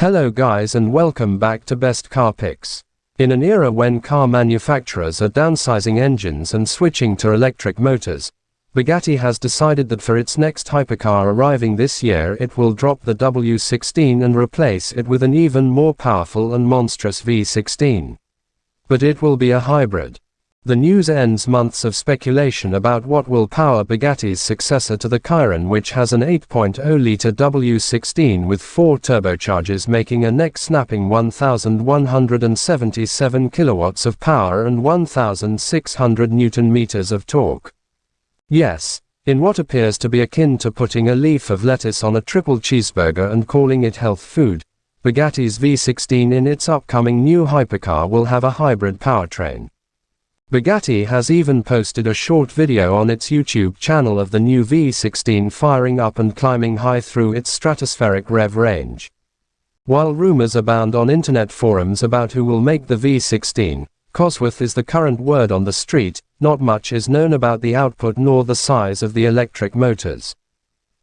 Hello guys and welcome back to Best Car Picks. In an era when car manufacturers are downsizing engines and switching to electric motors, Bugatti has decided that for its next hypercar arriving this year it will drop the W16 and replace it with an even more powerful and monstrous V16. But it will be a hybrid. The news ends months of speculation about what will power Bugatti's successor to the Chiron, which has an 8.0-litre W16 with 4 turbochargers making a neck-snapping 1,177 kilowatts of power and 1,600 Newton-meters of torque. Yes, in what appears to be akin to putting a leaf of lettuce on a triple cheeseburger and calling it health food, Bugatti's V16 in its upcoming new hypercar will have a hybrid powertrain. Bugatti has even posted a short video on its YouTube channel of the new V16 firing up and climbing high through its stratospheric rev range. While rumors abound on internet forums about who will make the V16, Cosworth is the current word on the street. Not much is known about the output nor the size of the electric motors.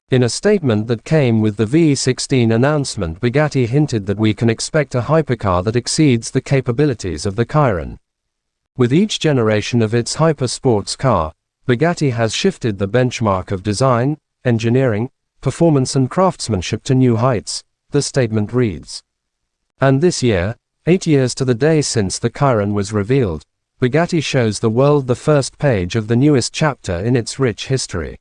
In a statement that came with the V16 announcement, Bugatti hinted that we can expect a hypercar that exceeds the capabilities of the Chiron. With each generation of its hyper-sports car, Bugatti has shifted the benchmark of design, engineering, performance and craftsmanship to new heights, the statement reads. And this year, 8 years to the day since the Chiron was revealed, Bugatti shows the world the first page of the newest chapter in its rich history.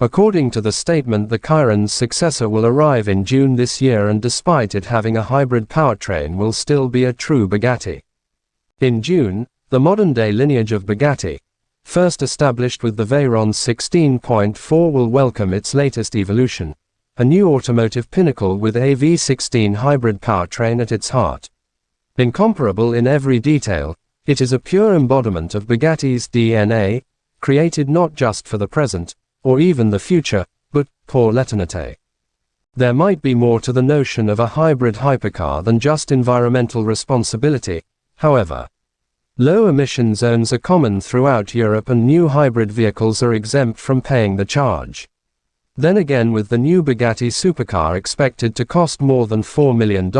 According to the statement, the Chiron's successor will arrive in June this year, and despite it having a hybrid powertrain will still be a true Bugatti. In June, the modern-day lineage of Bugatti, first established with the Veyron 16.4, will welcome its latest evolution, a new automotive pinnacle with a V16 hybrid powertrain at its heart. Incomparable in every detail, it is a pure embodiment of Bugatti's DNA, created not just for the present, or even the future, but pour l'éternité. There might be more to the notion of a hybrid hypercar than just environmental responsibility, however. Low emission zones are common throughout Europe and new hybrid vehicles are exempt from paying the charge. Then again, with the new Bugatti supercar expected to cost more than $4 million,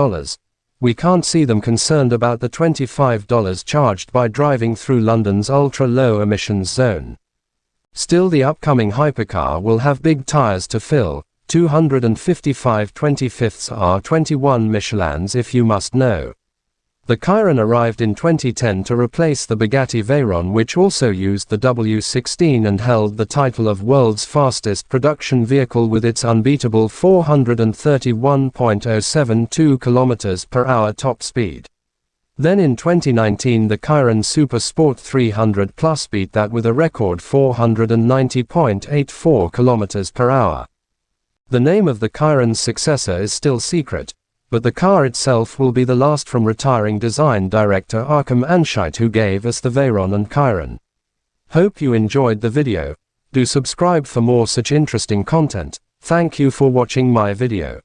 we can't see them concerned about the $25 charged by driving through London's ultra-low emissions zone. Still, the upcoming hypercar will have big tires to fill, 255 25ths R21 Michelins if you must know. The Chiron arrived in 2010 to replace the Bugatti Veyron, which also used the W16 and held the title of world's fastest production vehicle with its unbeatable 431.072 km/h top speed. Then in 2019 the Chiron Super Sport 300 Plus beat that with a record 490.84 km/h. The name of the Chiron's successor is still secret, but the car itself will be the last from retiring design director Arkham Anscheit, who gave us the Veyron and Chiron. Hope you enjoyed the video. Do subscribe for more such interesting content. Thank you for watching my video.